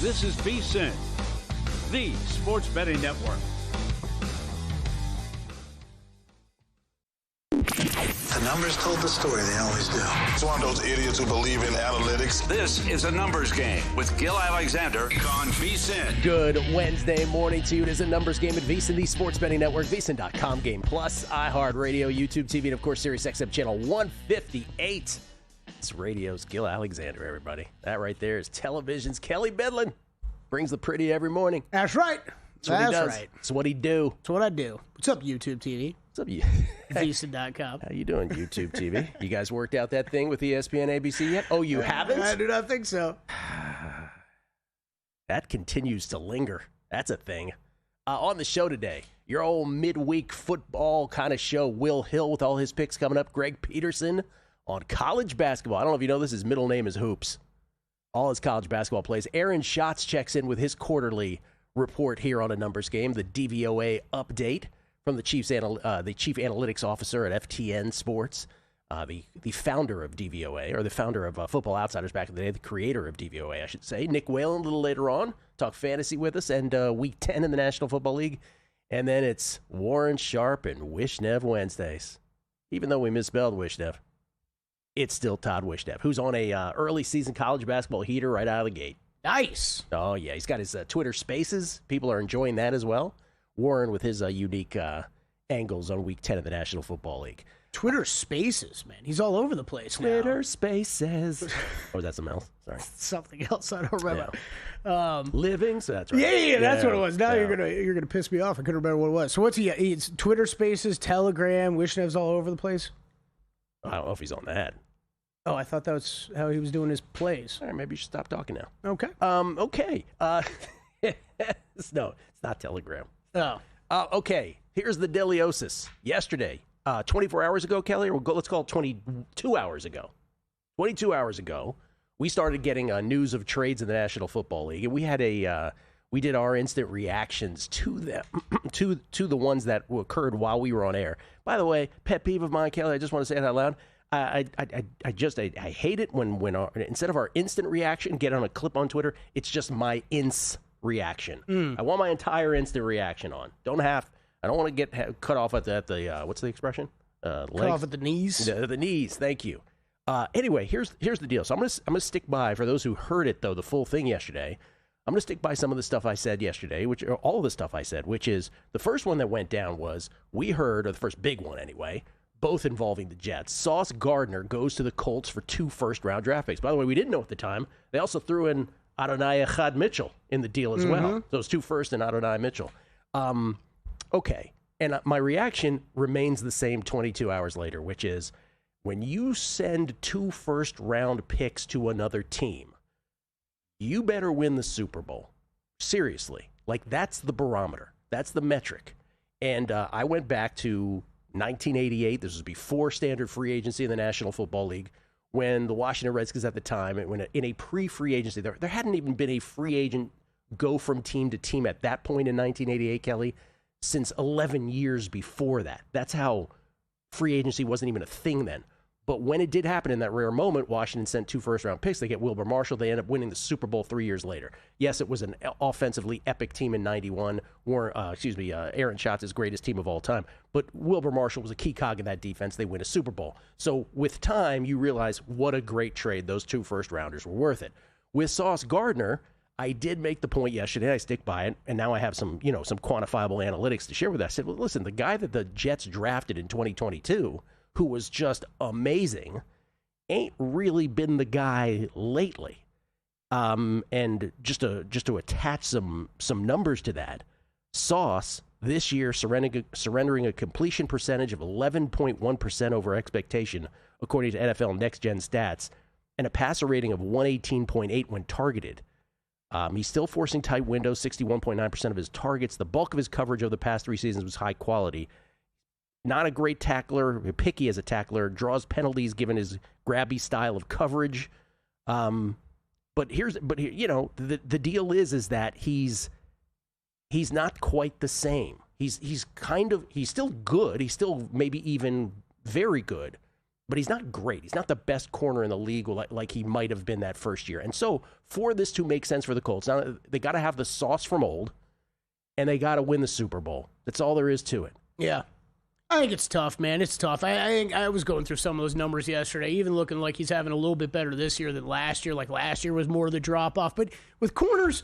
This is VSiN, the sports betting network. The numbers told the story, they always do. It's one of those idiots who believe in analytics. This is a numbers game with Gil Alexander on VSiN. Good Wednesday morning to you. It is a numbers game at VSiN, the sports betting network, VSiN.com, Game Plus, iHeartRadio, YouTube TV, and of course, SiriusXM channel 158. It's radio's Gil Alexander, everybody. That right there is television's Kelly Bedlin. Brings the pretty every morning. That's right. That's what he does. It's what he do. That's what I do. What's up, YouTube TV? What's up, you? VSiN.com. How you doing, YouTube TV? You guys worked out that thing with ESPN ABC yet? Oh, you haven't? I do not think so. That continues to linger. That's a thing. On the show today, your old midweek football kind of show, Will Hill with all his picks coming up. Greg Peterson on college basketball. I don't know if you know this, his middle name is Hoops. All his college basketball plays. Aaron Schatz checks in with his quarterly report here on a numbers game, the DVOA update from the chief analytics officer at FTN Sports, the founder of DVOA, or the founder of Football Outsiders back in the day, the creator of DVOA, I should say. Nick Whalen a little later on, talk fantasy with us, and Week 10 in the National Football League. And then it's Warren Sharp and Wishnev Wednesdays. Even though we misspelled Wishnev, it's still Todd Wishnev, who's on a early season college basketball heater right out of the gate. Nice. Oh, yeah. He's got his Twitter Spaces. People are enjoying that as well. Warren with his unique angles on Week 10 of the National Football League. Twitter Spaces, man. He's all over the place now. Twitter Spaces. Or was that something else? Sorry. Something else. I don't remember. Yeah. Living. So that's right. Yeah, that's what it was. Now you're gonna piss me off. I couldn't remember what it was. So what's he? It's Twitter Spaces, Telegram. Wishnev's all over the place. I don't know if he's on that. Oh, I thought that was how he was doing his plays. All right, maybe you should stop talking now. Okay. Okay. No, it's not Telegram. Oh. Okay. Here's the Deliosis. Yesterday, 24 hours ago, Kelly, or let's call it 22 hours ago. 22 hours ago, we started getting news of trades in the National Football League, and we had we did our instant reactions to them, to the ones that occurred while we were on air. By the way, pet peeve of mine, Kelly, I just want to say it out loud. I hate it when instead of our instant reaction, get on a clip on Twitter, it's just my ints reaction. I want my entire instant reaction on. I don't want to get cut off at the what's the expression? Cut off at the knees. The knees. Thank you. Anyway, here's the deal. So I'm gonna stick by, for those who heard it though, the full thing yesterday. I'm gonna stick by some of the stuff I said yesterday, all of the stuff I said, which is the first one that went down was we heard, or the first big one anyway, both involving the Jets. Sauce Gardner goes to the Colts for 2 first-round draft picks. By the way, we didn't know at the time. They also threw in Adonai Echad Mitchell in the deal as well. Those 2 first and Adonai Mitchell. Okay. And my reaction remains the same 22 hours later, which is when you send 2 first-round picks to another team, you better win the Super Bowl. Seriously. Like, that's the barometer. That's the metric. And I went back to 1988, this was before standard free agency in the National Football League, when the Washington Redskins at the time, in a pre-free agency, there hadn't even been a free agent go from team to team at that point in 1988, Kelly, since 11 years before that. That's how free agency wasn't even a thing then. But when it did happen in that rare moment, Washington sent 2 first-round picks. They get Wilbur Marshall. They end up winning the Super Bowl 3 years later. Yes, it was an offensively epic team in 91. Aaron Schatz's greatest team of all time. But Wilbur Marshall was a key cog in that defense. They win a Super Bowl. So with time, you realize what a great trade. Those 2 first-rounders were worth it. With Sauce Gardner, I did make the point yesterday. I stick by it, and now I have some quantifiable analytics to share with that. I said, well, listen, the guy that the Jets drafted in 2022, who was just amazing, ain't really been the guy lately. And just to attach some numbers to that, Sauce this year surrendering a completion percentage of 11.1% over expectation, according to NFL Next Gen Stats, and a passer rating of 118.8 when targeted. He's still forcing tight windows, 61.9% of his targets. The bulk of his coverage over the past 3 seasons was high quality. Not a great tackler, picky as a tackler, draws penalties given his grabby style of coverage. But the deal is that he's not quite the same. He's still good. He's still maybe even very good, but he's not great. He's not the best corner in the league like he might have been that first year. And so for this to make sense for the Colts, now they got to have the sauce from old, and they got to win the Super Bowl. That's all there is to it. Yeah. I think it's tough, man. It's tough. I think I was going through some of those numbers yesterday, even looking like he's having a little bit better this year than last year. Like last year was more of the drop-off. But with corners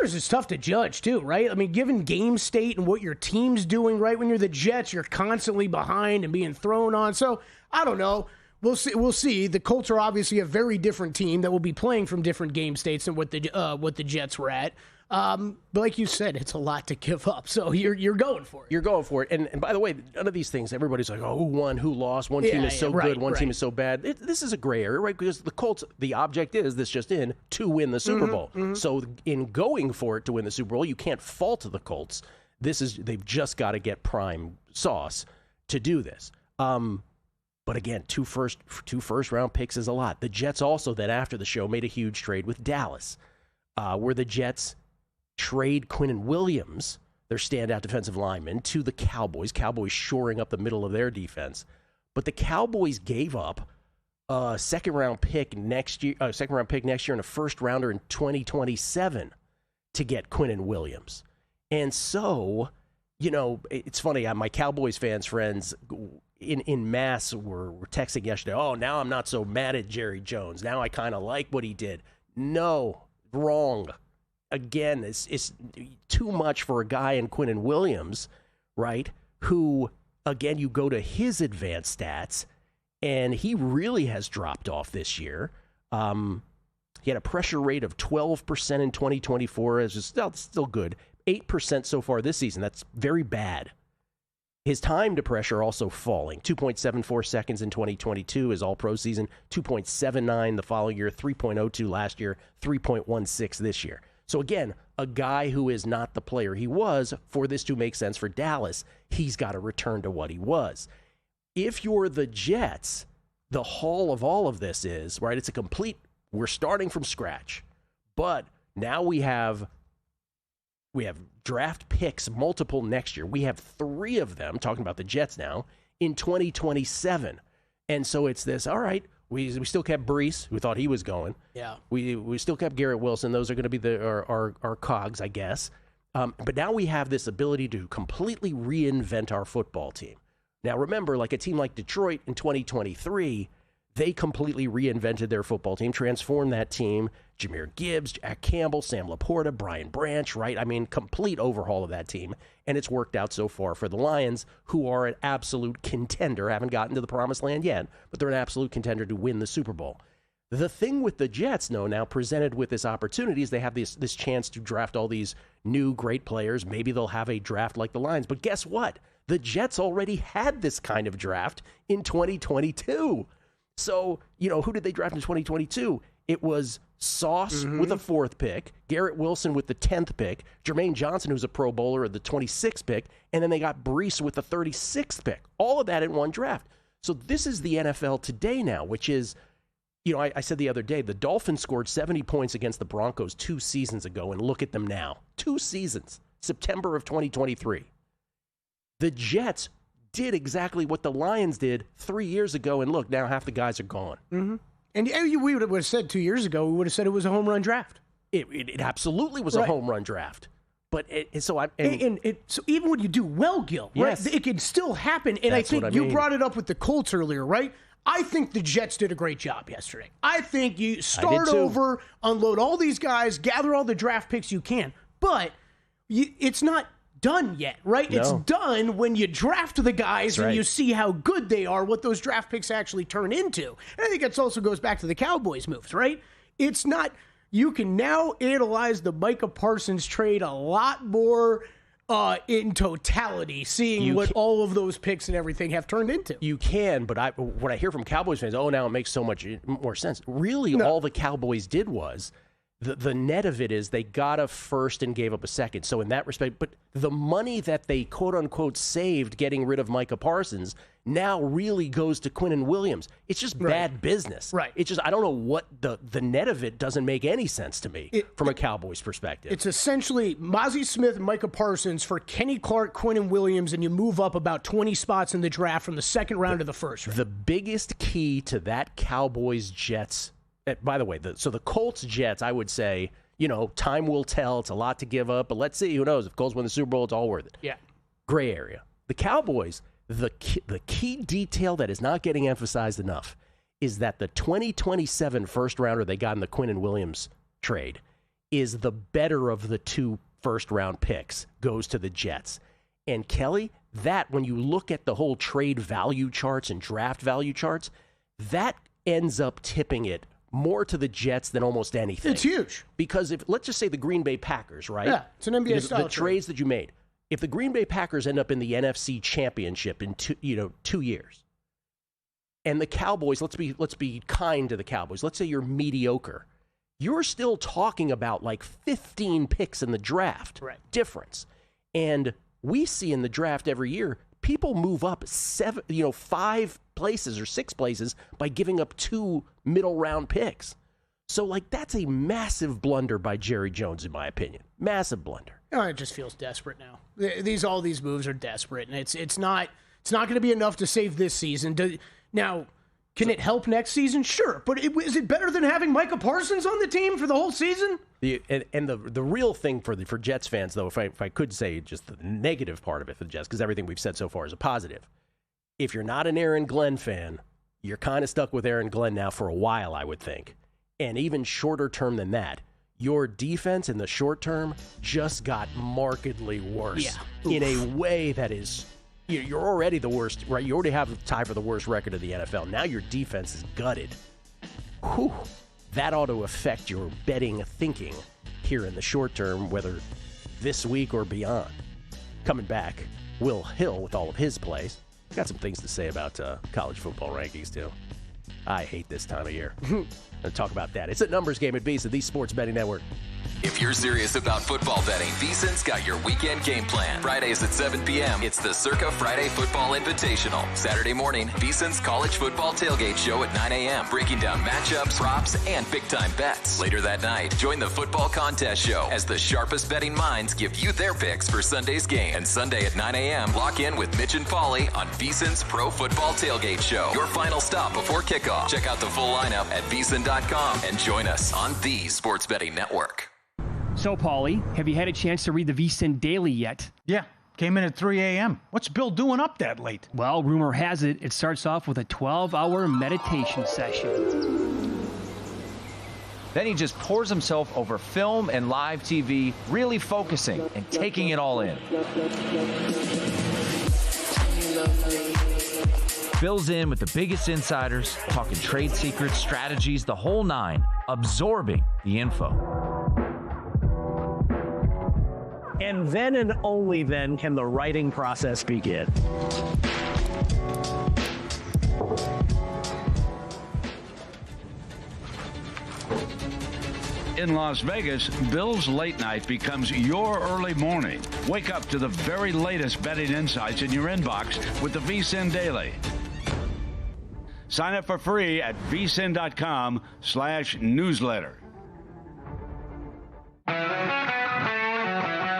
is tough to judge too, right? I mean, given game state and what your team's doing, right? When you're the Jets, you're constantly behind and being thrown on. So, I don't know. We'll see. The Colts are obviously a very different team that will be playing from different game states than what the Jets were at. But like you said, it's a lot to give up. So you're going for it. You're going for it. And by the way, none of these things, everybody's like, oh, who won, who lost, one team is so good, one team is so bad. This is a gray area, right? Because the Colts, the object is, this just in, to win the Super Bowl. So in going for it to win the Super Bowl, you can't fault the Colts. They've just got to get prime sauce to do this. But again, two first round picks is a lot. The Jets also then after the show made a huge trade with Dallas, where the Jets trade Quinnen Williams, their standout defensive lineman, to the Cowboys. Cowboys shoring up the middle of their defense. But the Cowboys gave up a second round pick next year and a first rounder in 2027 to get Quinnen Williams. And so, it's funny, my Cowboys fans friends in mass were texting yesterday, oh, now I'm not so mad at Jerry Jones. Now I kind of like what he did. No, wrong. Again, it's too much for a guy in Quinnen Williams, right? Who, again, you go to his advanced stats, and he really has dropped off this year. He had a pressure rate of 12% in 2024, is still good. 8% so far this season. That's very bad. His time to pressure also falling. 2.74 seconds in 2022, his all-pro season. 2.79 the following year. 3.02 last year. 3.16 this year. So again, a guy who is not the player he was, for this to make sense for Dallas, he's got to return to what he was. If you're the Jets, the haul of all of this is, right, it's a complete, we're starting from scratch. But now we have draft picks, multiple next year. We have 3 of them, talking about the Jets now, in 2027. And so it's this, all right, we still kept Brees, who thought he was going. Yeah. We still kept Garrett Wilson. Those are going to be our cogs, I guess. But now we have this ability to completely reinvent our football team. Now, remember, like a team like Detroit in 2023, they completely reinvented their football team, transformed that team. Jahmyr Gibbs, Jack Campbell, Sam Laporta, Brian Branch, right? I mean, complete overhaul of that team. And it's worked out so far for the Lions, who are an absolute contender. Haven't gotten to the promised land yet, but they're an absolute contender to win the Super Bowl. The thing with the Jets, now presented with this opportunity, is they have this chance to draft all these new great players. Maybe they'll have a draft like the Lions. But guess what? The Jets already had this kind of draft in 2022. So, who did they draft in 2022? It was Sauce with a 4th pick, Garrett Wilson with the 10th pick, Jermaine Johnson, who's a Pro Bowler, at the 26th pick, and then they got Brees with the 36th pick. All of that in one draft. So this is the NFL today now, which is, I said the other day, the Dolphins scored 70 points against the Broncos 2 seasons ago, and look at them now. 2 seasons, September of 2023. The Jets did exactly what the Lions did 3 years ago, and look, now half the guys are gone. Mm-hmm. And we would have said 2 years ago, we would have said it was a home run draft. It absolutely was a home run draft. But so even when you do well, Gil, yes, right, it can still happen. And I think you brought it up with the Colts earlier, right? I think the Jets did a great job yesterday. I think you start over, unload all these guys, gather all the draft picks you can. But it's not done yet, right? No. It's done when you draft the guys and you see how good they are, what those draft picks actually turn into. And I think it also goes back to the Cowboys moves, right? It's not, you can now analyze the Micah Parsons trade a lot more in totality, seeing what all of those picks and everything have turned into. You can, but what I hear from Cowboys fans, now it makes so much more sense. Really, all the Cowboys did was, the net of it is they got a first and gave up a second. So in that respect, but the money that they quote unquote saved getting rid of Micah Parsons now really goes to Quinnen Williams. It's just bad business. Right. It's just, I don't know what the net of it doesn't make any sense to me from a Cowboys perspective. It's essentially Mozzie Smith and Micah Parsons for Kenny Clark, Quinnen Williams, and you move up about 20 spots in the draft from the second round to the first round. The biggest key to that Cowboys-Jets, by the way, so the Colts-Jets, I would say, time will tell. It's a lot to give up, but let's see. Who knows? If Colts win the Super Bowl, it's all worth it. Yeah. Gray area. The Cowboys, the key detail that is not getting emphasized enough is that the 2027 first rounder they got in the Quinnen Williams trade is the better of the 2 first-round picks, goes to the Jets. And Kelly, that when you look at the whole trade value charts and draft value charts, that ends up tipping it more to the Jets than almost anything. It's huge. Because if, let's just say the Green Bay Packers, right? Yeah, it's an NBA style the trades that you made. If the Green Bay Packers end up in the NFC Championship in 2 years, and the Cowboys, let's be kind to the Cowboys. Let's say you're mediocre. You're still talking about like 15 picks in the draft difference. And we see in the draft every year, people move up 5 places or 6 places by giving up 2 middle round picks. So that's a massive blunder by Jerry Jones, in my opinion. Massive blunder. It just feels desperate now. All these moves are desperate, and it's not going to be enough to save this season. Now, can it help next season? Sure, but is it better than having Micah Parsons on the team for the whole season? The real thing for Jets fans, though, if I could say just the negative part of it for the Jets, because everything we've said so far is a positive. If you're not an Aaron Glenn fan, you're kind of stuck with Aaron Glenn now for a while, I would think. And even shorter term than that, your defense in the short term just got markedly worse in a way that is, you're already the worst, right? You already have the tie for the worst record of the NFL. Now your defense is gutted. Whew. That ought to affect your betting thinking here in the short term, whether this week or beyond. Coming back, Will Hill with all of his plays. Got some things to say about college football rankings, too. I hate this time of year. Let's talk about that. It's a numbers game at VSiN, the Sports Betting Network. If you're serious about football betting, VSiN's got your weekend game plan. Fridays at 7 p.m., it's the Circa Friday Football Invitational. Saturday morning, VSiN's college football tailgate show at 9 a.m., breaking down matchups, props, and big-time bets. Later that night, join the football contest show as the sharpest betting minds give you their picks for Sunday's game. And Sunday at 9 a.m., lock in with Mitch and Pauly on VSiN's Pro Football Tailgate Show. Your final stop before kickoff. Check out the full lineup at VSiN.com and join us on the Sports Betting Network. So, Pauly, have you had a chance to read the VSiN Daily yet? Yeah, came in at 3 a.m. What's Bill doing up that late? Well, rumor has it starts off with a 12-hour meditation session. Then he just pours himself over film and live TV, really focusing and taking it all in. Bill's in with the biggest insiders, talking trade secrets, strategies, the whole nine, absorbing the info. And then and only then can the writing process begin. In Las Vegas, Bill's late night becomes your early morning. Wake up to the very latest betting insights in your inbox with the VSiN Daily. Sign up for free at vsin.com/newsletter.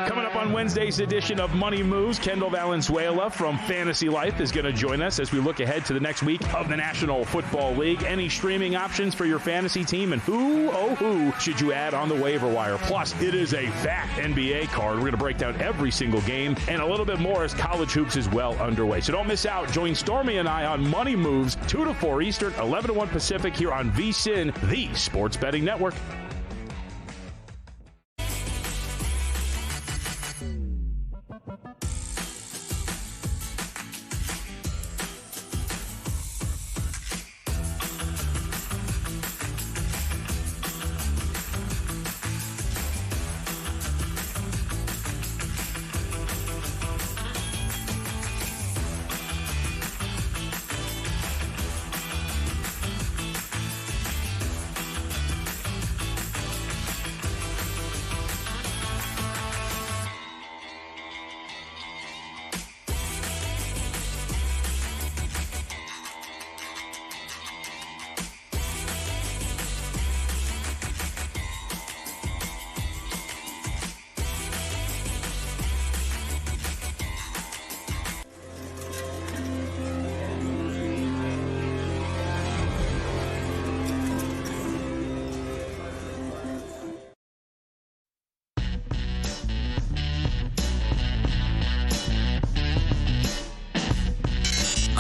Coming up on Wednesday's edition of Money Moves, Kendall Valenzuela from Fantasy Life is going to join us as we look ahead to the next week of the National Football League. Any streaming options for your fantasy team, and who should you add on the waiver wire? Plus, it is a fat NBA card. We're going to break down every single game and a little bit more as college hoops is well underway. So don't miss out. Join Stormy and I on Money Moves, 2 to 4 Eastern, 11 to 1 Pacific here on VSiN, the Sports Betting Network.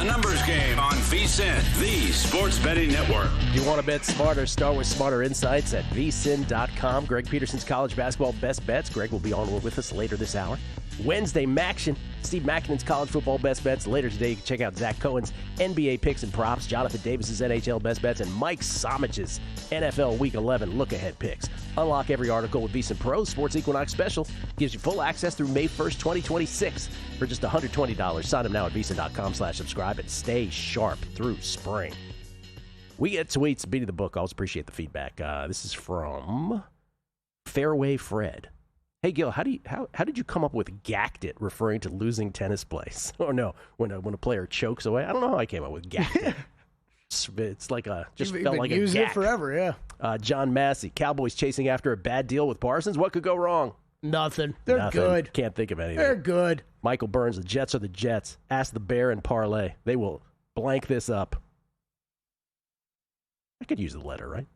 The Numbers Game on VSiN, the sports betting network. If you want to bet smarter, start with smarter insights at VSiN.com. Greg Peterson's college basketball best bets. Greg will be on with us later this hour. Wednesday, Maction. Steve Makinen's college football best bets. Later today, you can check out Zach Cohen's NBA picks and props, Jonathan Davis's NHL best bets, and Mike Somich's NFL Week 11 look-ahead picks. Unlock every article with VSiN Pro. Sports Equinox Special gives you full access through May 1st, 2026 for just $120. Sign up now at VSiN.com/subscribe and stay sharp through spring. We get tweets, beating the book. I always appreciate the feedback. This is from Fairway Fred. Hey, Gil, how did you come up with gacked it, referring to losing tennis plays? Oh, no, when a player chokes away. I don't know how I came up with gacked it. It's like just felt like a gack. Used it forever, yeah. John Massey, Cowboys chasing after a bad deal with Parsons. What could go wrong? Nothing. They're Nothing. good. Can't think of anything. They're good. Michael Burns, the Jets are the Jets. Ask the Bear and Parlay. They will blank this up. I could use the letter, right?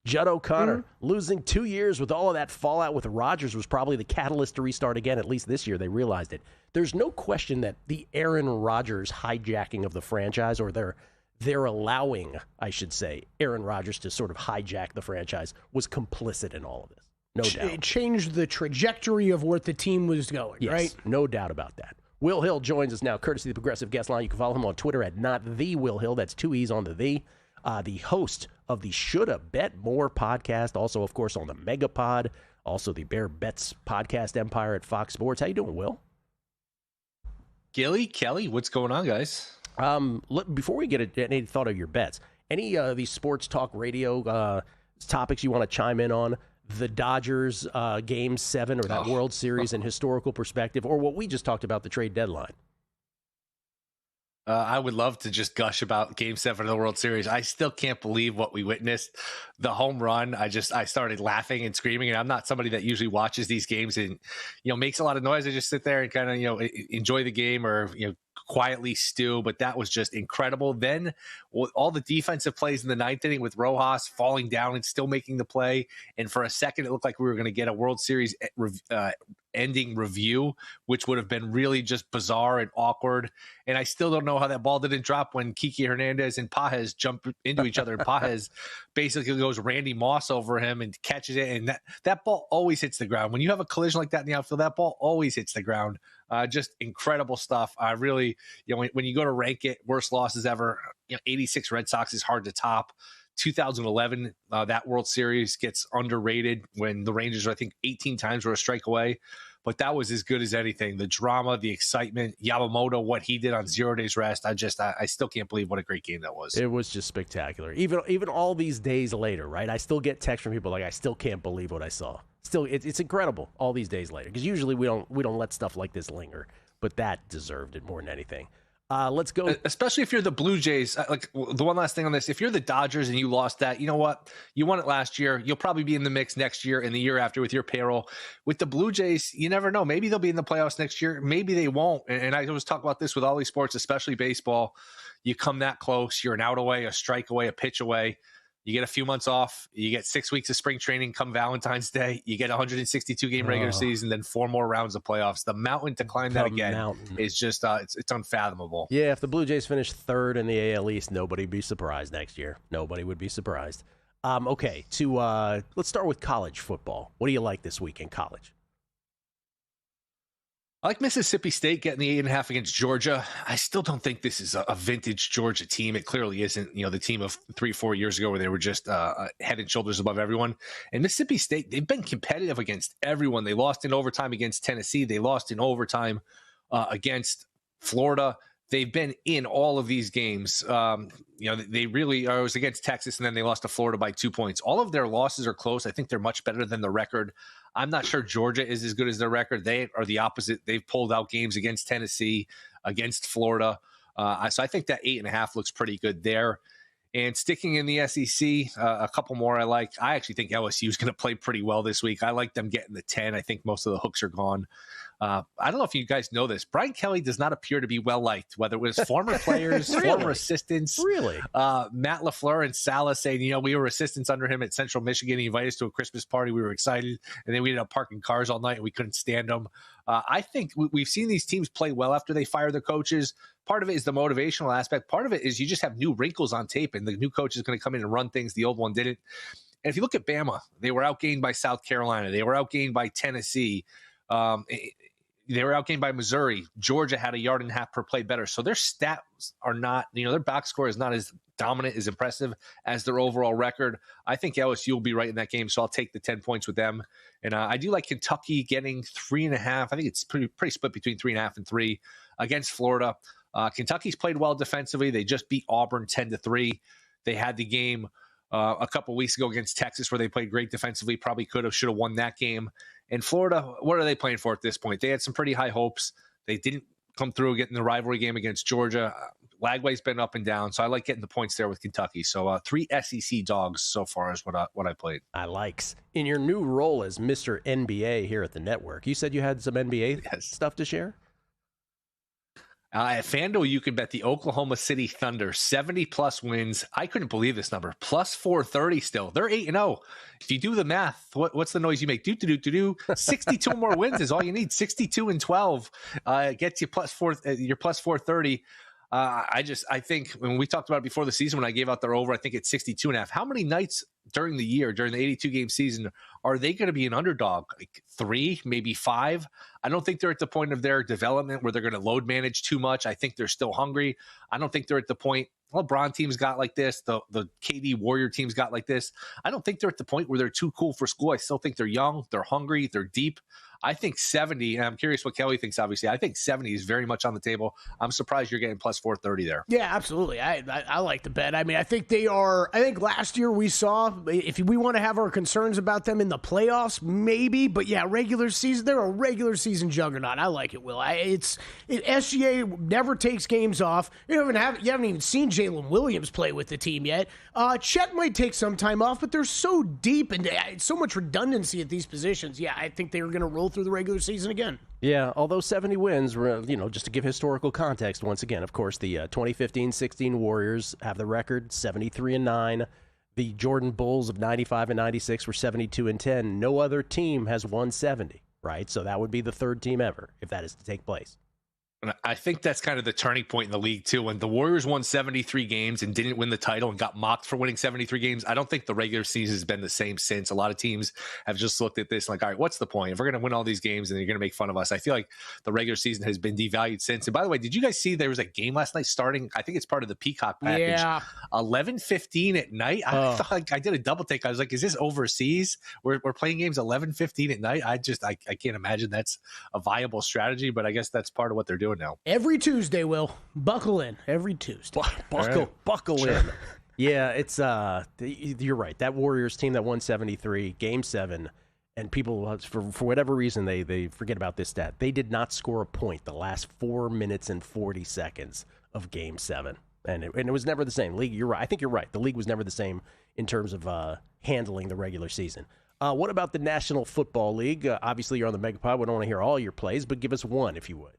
Judd O'Connor, losing 2 years with all of that fallout with Rodgers was probably the catalyst to restart again. At least this year, they realized it. There's no question that the Aaron Rodgers hijacking of the franchise, or they're allowing, I should say, Aaron Rodgers to sort of hijack the franchise, was complicit in all of this. No doubt. It changed the trajectory of where the team was going, yes, right? No doubt about that. Will Hill joins us now, courtesy of the Progressive Guest Line. You can follow him on Twitter at @NotTheWillHill. That's 2 E's on the host of the Shoulda Bet More podcast, also, of course, on the Megapod, also the Bear Bets podcast empire at Fox Sports. How you doing, Will? Gilly, Kelly, what's going on, guys? Before we get any thought of your bets, any of these sports talk radio topics you want to chime in on? The Dodgers Game 7 or that World Series in historical perspective, or what we just talked about, the trade deadline? I would love to just gush about Game 7 of the World Series. I still can't believe what we witnessed. The home run, I started laughing and screaming, and I'm not somebody that usually watches these games and, makes a lot of noise. I just sit there and kind of, enjoy the game or, quietly stew, but that was just incredible. Then all the defensive plays in the ninth inning with Rojas falling down and still making the play. And for a second, it looked like we were going to get a World Series ending review, which would have been really just bizarre and awkward. And I still don't know how that ball didn't drop when Kiki Hernandez and Pajes jump into each other. And Pajes basically goes Randy Moss over him and catches it. And that ball always hits the ground. When you have a collision like that in the outfield, that ball always hits the ground. Just incredible stuff. I really, when you go to rank it, worst losses ever, 86 Red Sox is hard to top. 2011, that World Series gets underrated when the Rangers, I think, 18 times were a strike away. But that was as good as anything. The drama, the excitement, Yamamoto, what he did on 0 days rest. I still can't believe what a great game that was. It was just spectacular. Even all these days later, right? I still get texts from people like, I still can't believe what I saw. Still, it's incredible all these days later, because usually we don't let stuff like this linger, but that deserved it more than anything. Let's go. Especially if you're the Blue Jays. Like, the one last thing on this, if you're the Dodgers and you lost that, you know what? You won it last year. You'll probably be in the mix next year and the year after with your payroll. With the Blue Jays, you never know. Maybe they'll be in the playoffs next year. Maybe they won't. And I always talk about this with all these sports, especially baseball. You come that close, you're an out away, a strike away, a pitch away. You get a few months off. You get 6 weeks of spring training come Valentine's Day. You get a 162-game regular season, then 4 more rounds of playoffs. The mountain to climb that again is just it's unfathomable. Yeah, if the Blue Jays finish third in the AL East, nobody would be surprised next year. Nobody would be surprised. Okay, let's start with college football. What do you like this week in college? I like Mississippi State getting the 8.5 against Georgia. I still don't think this is a vintage Georgia team. It clearly isn't, the team of 3-4 years ago where they were just head and shoulders above everyone. And Mississippi State, they've been competitive against everyone. They lost in overtime against Tennessee. They lost in overtime against Florida. They've been in all of these games. They really it was against Texas, and then they lost to Florida by 2 points. All of their losses are close. I think they're much better than the record. I'm not sure Georgia is as good as their record. They are the opposite. They've pulled out games against Tennessee, against Florida. So I think that 8.5 looks pretty good there. And sticking in the SEC, a couple more I like. I actually think LSU is going to play pretty well this week. I like them getting the 10. I think most of the hooks are gone. I don't know if you guys know this. Brian Kelly does not appear to be well liked, whether it was former players, former assistants. Really? Matt LaFleur and Salah saying, we were assistants under him at Central Michigan. He invited us to a Christmas party. We were excited. And then we ended up parking cars all night and we couldn't stand them. I think we've seen these teams play well after they fire their coaches. Part of it is the motivational aspect. Part of it is you just have new wrinkles on tape and the new coach is going to come in and run things. The old one didn't. And if you look at Bama, they were outgained by South Carolina. They were outgained by Tennessee. They were outgained by Missouri. Georgia had 1.5 yards per play better. So their stats are not, their box score is not as dominant, as impressive as their overall record. I think LSU will be right in that game, so I'll take the 10 points with them. And I do like Kentucky getting 3.5. I think it's pretty split between 3.5 and 3 against Florida. Kentucky's played well defensively. They just beat Auburn 10-3. They had the game a couple weeks ago against Texas where they played great defensively. Probably should have won that game. And Florida, what are they playing for at this point? They had some pretty high hopes. They didn't come through getting the rivalry game against Georgia. Lagway's been up and down, so I like getting the points there with Kentucky. So 3 SEC dogs so far is what I played. I likes. In your new role as Mr. NBA here at the network, you said you had some NBA stuff to share? At FanDuel, you can bet the Oklahoma City Thunder 70-plus wins. I couldn't believe this number. Plus 430 still. They're 8-0. If you do the math, what's the noise you make? 62 more wins is all you need. 62-12 gets you your plus 430. I think when we talked about it before the season, when I gave out their over, I think it's 62.5. How many nights during the year, during the 82-game season, are they going to be an underdog? Like 3, maybe 5? I don't think they're at the point of their development where they're going to load manage too much. I think they're still hungry. I don't think they're at the point LeBron teams got like this. The KD Warrior teams got like this. I don't think they're at the point where they're too cool for school. I still think they're young. They're hungry. They're deep. I think 70, and I'm curious what Kelly thinks, obviously. I think 70 is very much on the table. I'm surprised you're getting plus 430 there. Yeah, absolutely. I like the bet. I mean, I think last year we saw, if we want to have our concerns about them in the playoffs, maybe, but yeah, regular season, they're a regular season juggernaut. I like it, Will. SGA never takes games off. You haven't even seen Jalen Williams play with the team yet. Chet might take some time off, but they're so deep and so much redundancy at these positions. Yeah, I think they're going to roll through the regular season again. Yeah, although 70 wins, just to give historical context once again, of course, the 2015-16 Warriors have the record 73-9. The Jordan Bulls of 95 and 96 were 72-10. No other team has won 70, right? So that would be the third team ever if that is to take place. And I think that's kind of the turning point in the league, too. When the Warriors won 73 games and didn't win the title and got mocked for winning 73 games, I don't think the regular season has been the same since. A lot of teams have just looked at this like, all right, what's the point? If we're going to win all these games and you're going to make fun of us, I feel like the regular season has been devalued since. And by the way, did you guys see there was a game last night starting? I think it's part of the Peacock package. Yeah. 11:15 at night. I thought, like, I did a double take. I was like, is this overseas? We're playing games 11:15 at night. I can't imagine that's a viable strategy, but I guess that's part of what they're doing now. Every Tuesday, Will. Buckle in. Every Tuesday. Buckle in. Yeah, it's you're right. That Warriors team that won 73, Game 7, and people, for whatever reason, they forget about this stat. They did not score a point the last 4 minutes and 40 seconds of Game 7. And it was never the same. League, you're right. I think you're right. The league was never the same in terms of handling the regular season. What about the National Football League? Obviously, you're on the Megapod. We don't want to hear all your plays, but give us one if you would.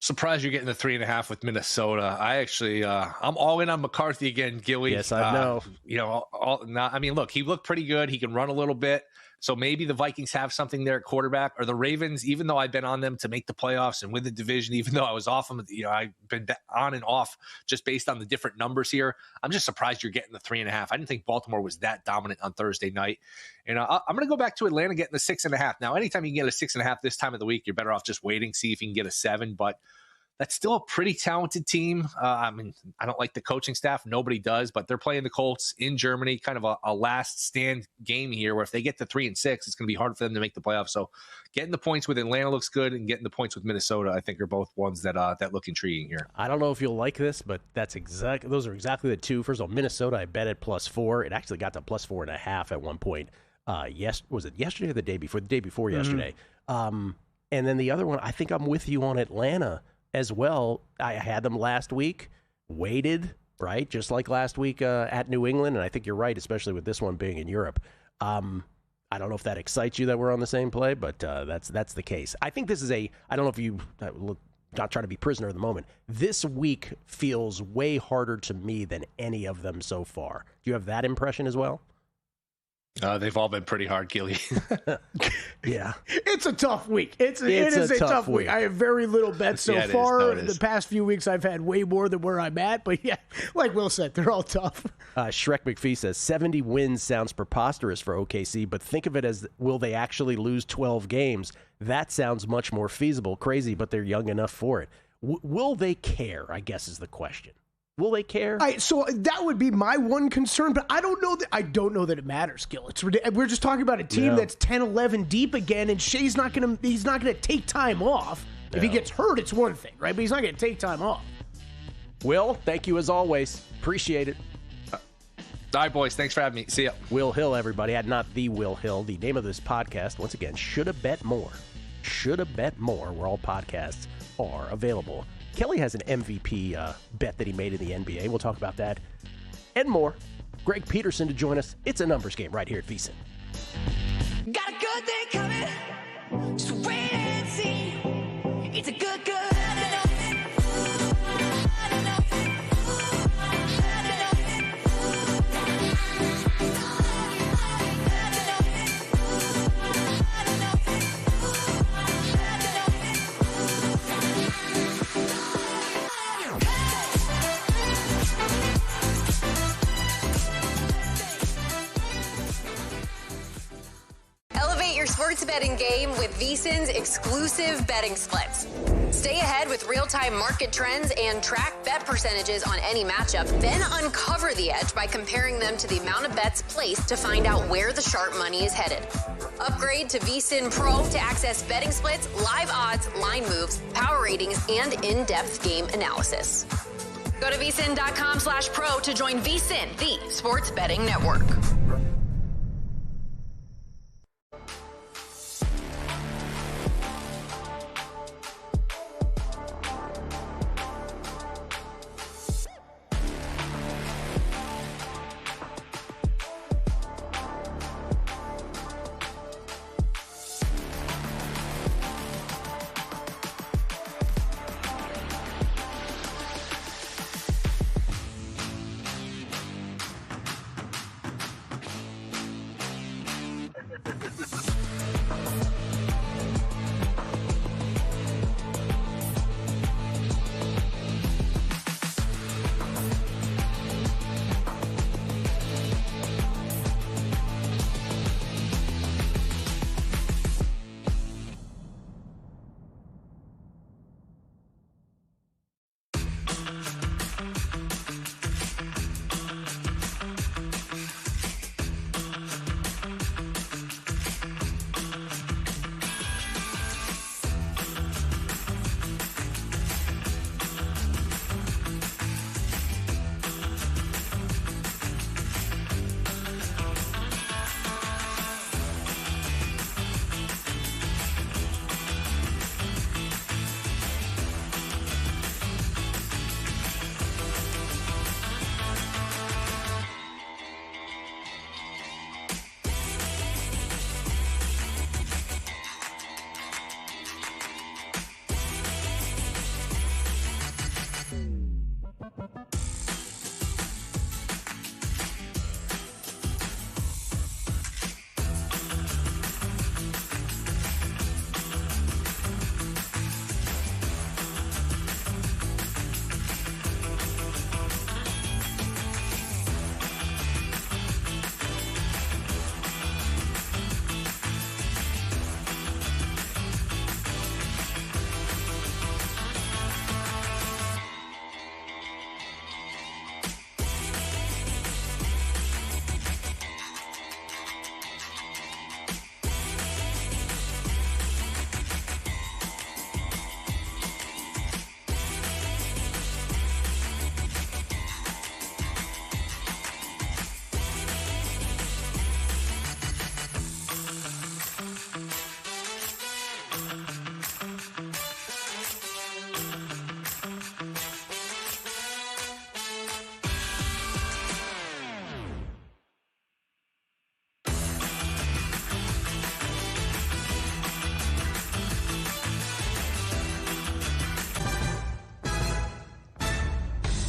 Surprised you're getting the 3.5 with Minnesota. I actually, I'm all in on McCarthy again, Gilly. Yes, I know. Look, he looked pretty good. He can run a little bit. So maybe the Vikings have something there at quarterback, or the Ravens, even though I've been on them to make the playoffs and win the division, even though I was off them, I've been on and off just based on the different numbers here. I'm just surprised you're getting the 3.5. I didn't think Baltimore was that dominant on Thursday night. And I'm going to go back to Atlanta getting the 6.5. Now, anytime you can get a 6.5 this time of the week, you're better off just waiting, see if you can get a 7. But that's still a pretty talented team. I don't like the coaching staff. Nobody does, but they're playing the Colts in Germany, kind of a last stand game here where if they get to 3-6, it's going to be hard for them to make the playoffs. So getting the points with Atlanta looks good, and getting the points with Minnesota, I think, are both ones that look intriguing here. I don't know if you'll like this, but those are exactly the two. First of all, Minnesota, I bet at +4. It actually got to +4.5 at one point. Was it yesterday or the day before? The day before yesterday. And then the other one, I think I'm with you on Atlanta as well. I had them last week, waited, right? Just like last week at New England. And I think you're right, especially with this one being in Europe. I don't know if that excites you that we're on the same play, but that's the case. I think this is I don't know if you, not trying to be prisoner of the moment, this week feels way harder to me than any of them so far. Do you have that impression as well? They've all been pretty hard, Gilly. Yeah. It's a tough week. It is a tough week. I have very little bets so far. The past few weeks I've had way more than where I'm at. But yeah, like Will said, they're all tough. Shrek McPhee says 70 wins sounds preposterous for OKC, but think of it as, will they actually lose 12 games? That sounds much more feasible. Crazy, but they're young enough for it. Will they care, I guess, is the question. Will they care? So that would be my one concern, but I don't know that it matters, Gil. We're just talking about a team that's 10-11 deep again, and Shea's he's not gonna take time off. No. If he gets hurt, it's one thing, right? But he's not gonna take time off. Will, thank you as always. Appreciate it. All right, boys. Thanks for having me. See ya. Will Hill, everybody. Not the Will Hill. The name of this podcast, once again, Shoulda Bet More. Shoulda Bet More, where all podcasts are available. Kelly has an MVP bet that he made in the NBA. We'll talk about that and more. Greg Peterson to join us. It's a numbers game right here at VSiN. Got a good thing coming. Just wait and see. It's a good. Your sports betting game with VSiN's exclusive betting splits. Stay ahead with real-time market trends and track bet percentages on any matchup, then uncover the edge by comparing them to the amount of bets placed to find out where the sharp money is headed. Upgrade to VSiN Pro to access betting splits, live odds, line moves, power ratings, and in-depth game analysis. Go to VSiN.com/pro to join VSiN, the sports betting network.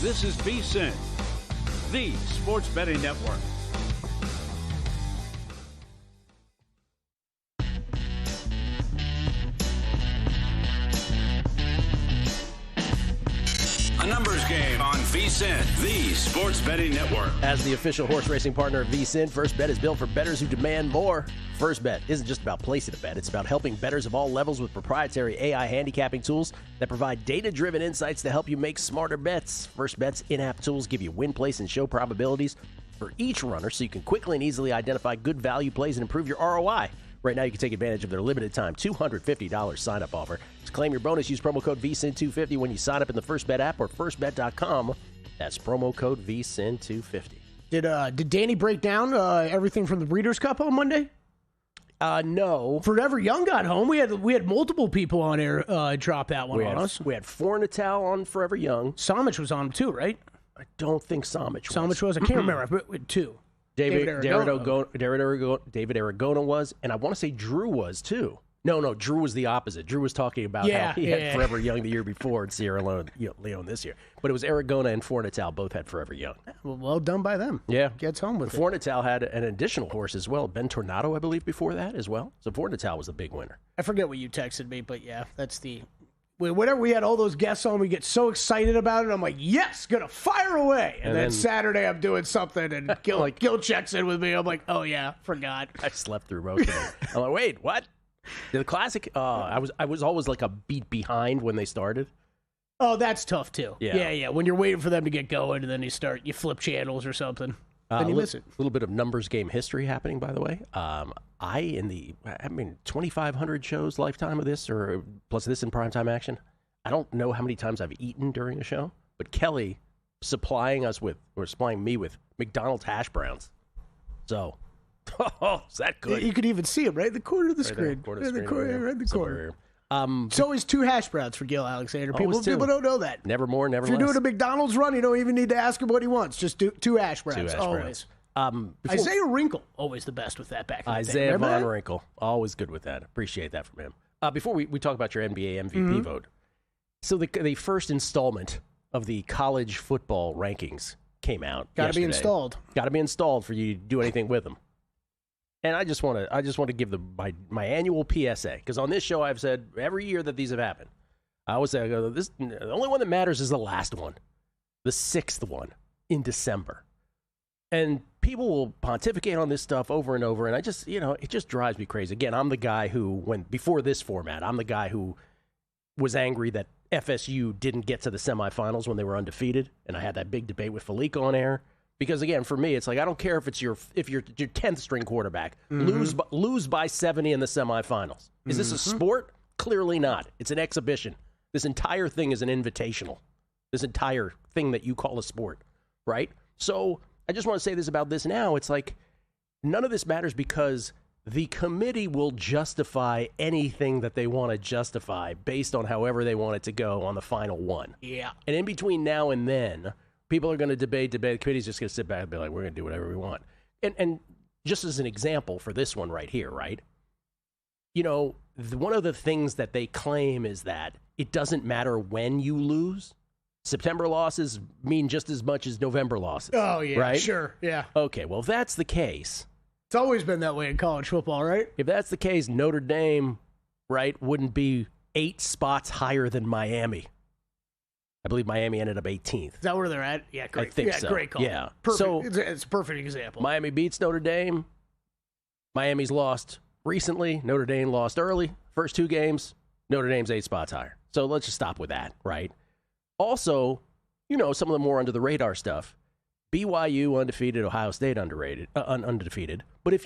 This is VSiN, the sports betting network. A numbers game on VSiN, the sports betting network. As the official horse racing partner of VSiN, First Bet is built for bettors who demand more. First Bet isn't just about placing a bet. It's about helping bettors of all levels with proprietary AI handicapping tools that provide data-driven insights to help you make smarter bets. First Bet's in-app tools give you win, place, and show probabilities for each runner so you can quickly and easily identify good value plays and improve your ROI. Right now, you can take advantage of their limited-time $250 sign-up offer. To claim your bonus, use promo code VSIN250 when you sign up in the First Bet app or firstbet.com. That's promo code VSIN250. Did Danny break down everything from the Breeders' Cup on Monday? No. Forever Young got home. We had multiple people on air drop that one on us. We had Fornatal on Forever Young. Samich was on him too, right? I don't think Samich was. Samich was? I can't remember. But we had two. David Aragona was, and I want to say Drew was too. No, Drew was the opposite. Drew was talking about how he had Forever Young the year before and Sierra Leone this year. But it was Aragona and Fornatal both had Forever Young. Well done by them. Yeah. Gets home with it. Fornatal had an additional horse as well, Ben Tornado, I believe, before that as well. So Fornatal was the big winner. I forget what you texted me, but yeah, that's the... Whenever we had all those guests on, we get so excited about it. I'm like, yes, gonna fire away. And then Saturday, I'm doing something, and Gil checks in with me. I'm like, oh yeah, forgot. I slept through most of it. I'm like, wait, what? The classic? I was always like a beat behind when they started. Oh, that's tough too. Yeah. When you're waiting for them to get going, and then you flip channels or something. Then you miss it. A little bit of numbers game history happening, by the way. 2,500 shows lifetime of this, or plus this in primetime action. I don't know how many times I've eaten during a show, but Kelly supplying me with McDonald's hash browns. So, is that good? You could even see them right in the corner of the screen. Right in the corner. It's always two hash browns for Gil Alexander. People don't know that. Never more, never less. If you're doing a McDonald's run, you don't even need to ask him what he wants. Just do two hash browns. Always. Isaiah Wrinkle, always the best with that back in the day. Isaiah Von Wrinkle, always good with that. Appreciate that from him. Before we talk about your NBA MVP vote, so the first installment of the college football rankings came out. Got to be installed. Got to be installed for you to do anything with them. And I just want to give my annual PSA, because on this show I've said every year that these have happened, I always say the only one that matters is the last one, the sixth one in December. And people will pontificate on this stuff over and over, and I just, it just drives me crazy. Again, I'm the guy who, before this format, I'm the guy who was angry that FSU didn't get to the semifinals when they were undefeated, and I had that big debate with Falik on air. Because again, for me, it's like I don't care if you're 10th string quarterback, lose by 70 in the semifinals. Is this a sport? Clearly not. It's an exhibition. This entire thing is an invitational. This entire thing that you call a sport, right? So I just want to say this about this now. It's like none of this matters because the committee will justify anything that they want to justify based on however they want it to go on the final one. Yeah. And in between now and then, people are going to debate. The committee's just going to sit back and be like, we're going to do whatever we want. And just as an example for this one right here, right? One of the things that they claim is that it doesn't matter when you lose. September losses mean just as much as November losses. Oh, yeah, right? Sure, yeah. Okay, well, if that's the case. It's always been that way in college football, right? If that's the case, Notre Dame, right, wouldn't be 8 spots higher than Miami. I believe Miami ended up 18th. Is that where they're at? Yeah, great. I think so. Great call. Yeah. Perfect. So, it's a perfect example. Miami beats Notre Dame. Miami's lost recently. Notre Dame lost early. First 2 games, Notre Dame's 8 spots higher. So let's just stop with that, right? Also, some of the more under the radar stuff. BYU undefeated, Ohio State undefeated. But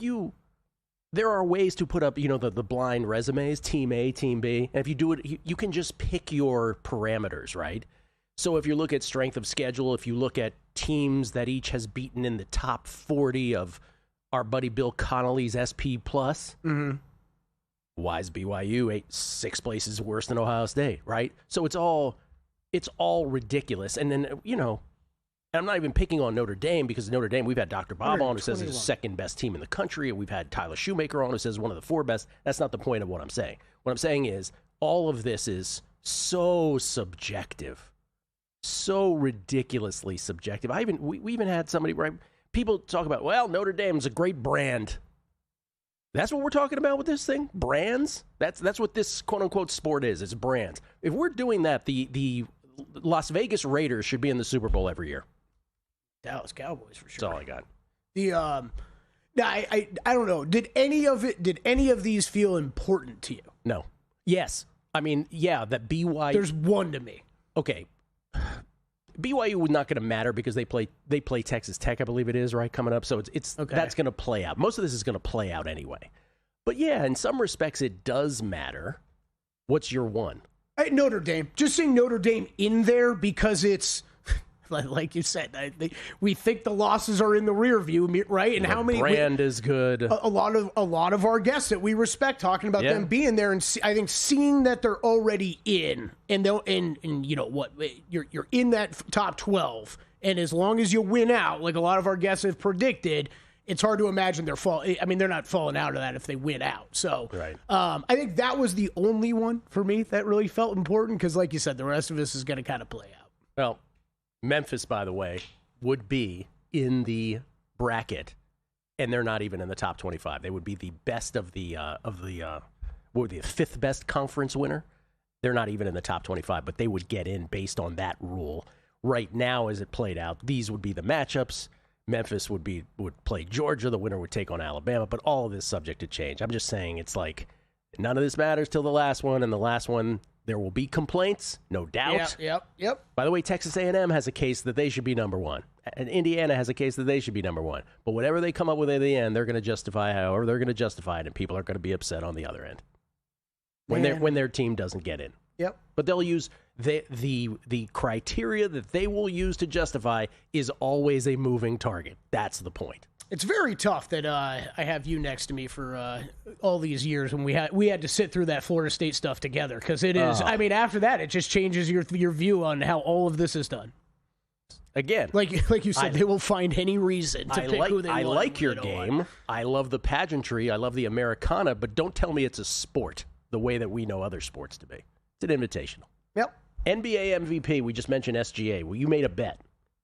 there are ways to put up, the blind resumes, team A, team B. And if you do it, you can just pick your parameters, right? So if you look at strength of schedule, if you look at teams that each has beaten in the top 40 of our buddy Bill Connolly's SP+, why is BYU 6 places worse than Ohio State, right? So it's all ridiculous. And then, and I'm not even picking on Notre Dame because Notre Dame, we've had Dr. Bob on who says it's the second best team in the country. And we've had Tyler Shoemaker on who says one of the 4 best. That's not the point of what I'm saying. What I'm saying is all of this is so subjective. so ridiculously subjective. We even had somebody, right? People talk about, well, Notre Dame's a great brand. That's what we're talking about with this thing? Brands? That's what this quote-unquote sport is. It's brands. If we're doing that, the Las Vegas Raiders should be in the Super Bowl every year. Dallas Cowboys, for sure. That's all I got. I don't know. Did any of these feel important to you? No. Yes. I mean, yeah, that BYU. There's one to me. Okay. BYU was not going to matter because they play Texas Tech, I believe it is, right, coming up. So it's okay. That's going to play out. Most of this is going to play out anyway. But yeah, in some respects, it does matter. What's your one? Notre Dame. Just saying Notre Dame in there because it's, like you said, we think the losses are in the rear view, right? And the how many brand is good. A lot of our guests that we respect talking about them being there, and I think seeing that they're already in, and you know what, you're in that top 12, and as long as you win out, like a lot of our guests have predicted, it's hard to imagine they're not falling out of that if they win out. So right. I think that was the only one for me that really felt important because, like you said, the rest of this is going to kind of play out. Well, Memphis, by the way, would be in the bracket, and they're not even in the top 25. They would be the best of the fifth best conference winner. They're not even in the top 25, but they would get in based on that rule. Right now, as it played out, these would be the matchups. Memphis would play Georgia. The winner would take on Alabama, but all of this subject to change. I'm just saying it's like none of this matters till the last one, and the last one, there will be complaints, no doubt. Yep. By the way, Texas A&M has a case that they should be number one, and Indiana has a case that they should be number one. But whatever they come up with at the end, they're going to justify however they're going to justify it, and people are going to be upset on the other end when their team doesn't get in. Yep. But they'll use the criteria that they will use to justify is always a moving target. That's the point. It's very tough that I have you next to me for all these years when we had to sit through that Florida State stuff together because it is. I mean, after that, it just changes your view on how all of this is done. Again, like you said, they will find any reason to pick who they want. I like your game. I love the pageantry. I love the Americana, but don't tell me it's a sport the way that we know other sports to be. It's an invitational. Yep. NBA MVP. We just mentioned SGA. Well, you made a bet.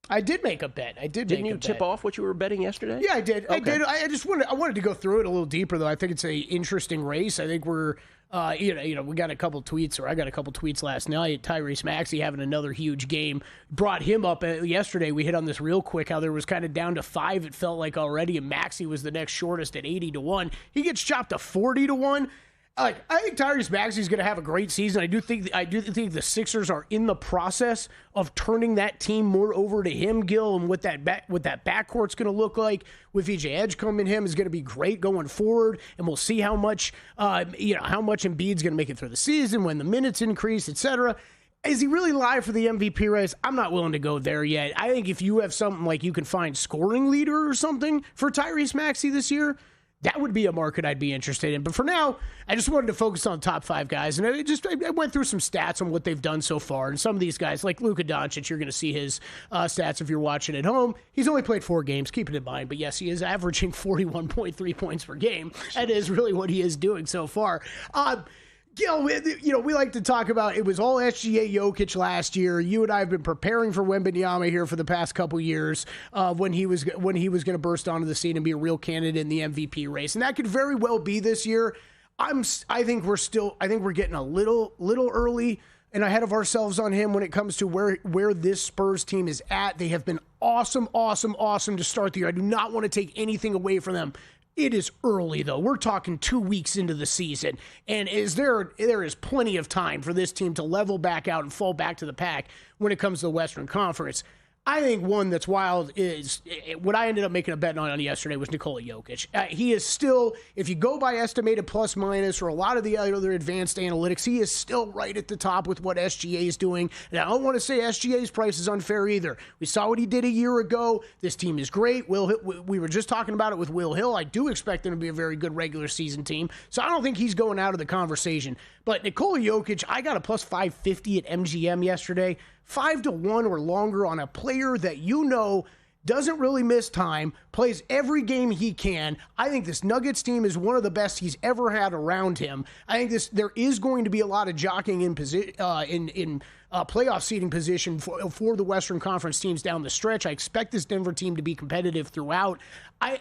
I did make a bet. Didn't you tip off what you were betting yesterday? Yeah, I did. Okay. I wanted to go through it a little deeper, though. I think it's a interesting race. I think we're, we got a couple tweets, or I got a couple tweets last night. Tyrese Maxey having another huge game brought him up yesterday. We hit on this real quick, how there was kind of down to 5. It felt like already, and Maxey was the next shortest at 80-1. He gets chopped to 40-1. I think Tyrese Maxey is going to have a great season. I do think the Sixers are in the process of turning that team more over to him, Gil, and what that backcourt's going to look like with VJ Edge coming him is going to be great going forward, and we'll see how much Embiid's going to make it through the season when the minutes increase, etc. Is he really live for the MVP race? I'm not willing to go there yet. I think if you have something like you can find scoring leader or something for Tyrese Maxey this year, that would be a market I'd be interested in. But for now, I just wanted to focus on top 5 guys. And I went through some stats on what they've done so far. And some of these guys, like Luka Doncic, you're going to see his stats if you're watching at home. He's only played 4 games, keep it in mind. But yes, he is averaging 41.3 points per game. That is really what he is doing so far. Gil, we like to talk about it was all SGA Jokic last year. You and I have been preparing for Wembanyama here for the past couple years when he was going to burst onto the scene and be a real candidate in the MVP race, and that could very well be this year. I think we're getting a little early and ahead of ourselves on him when it comes to where this Spurs team is at. They have been awesome to start the year. I do not want to take anything away from them. It is early, though. We're talking 2 weeks into the season, and there is plenty of time for this team to level back out and fall back to the pack when it comes to the Western Conference. I think one that's wild is what I ended up making a bet on yesterday was Nikola Jokic. He is still, if you go by estimated plus minus or a lot of the other advanced analytics, he is still right at the top with what SGA is doing. And I don't want to say SGA's price is unfair either. We saw what he did a year ago. This team is great. We were just talking about it with Will Hill. I do expect them to be a very good regular season team. So I don't think he's going out of the conversation. But Nikola Jokic, I got a plus 550 at MGM yesterday. 5-1 or longer on a player that doesn't really miss time, plays every game he can. I think this Nuggets team is one of the best he's ever had around him. I think there is going to be a lot of jockeying in playoff seeding position for the Western Conference teams down the stretch. I expect this Denver team to be competitive throughout.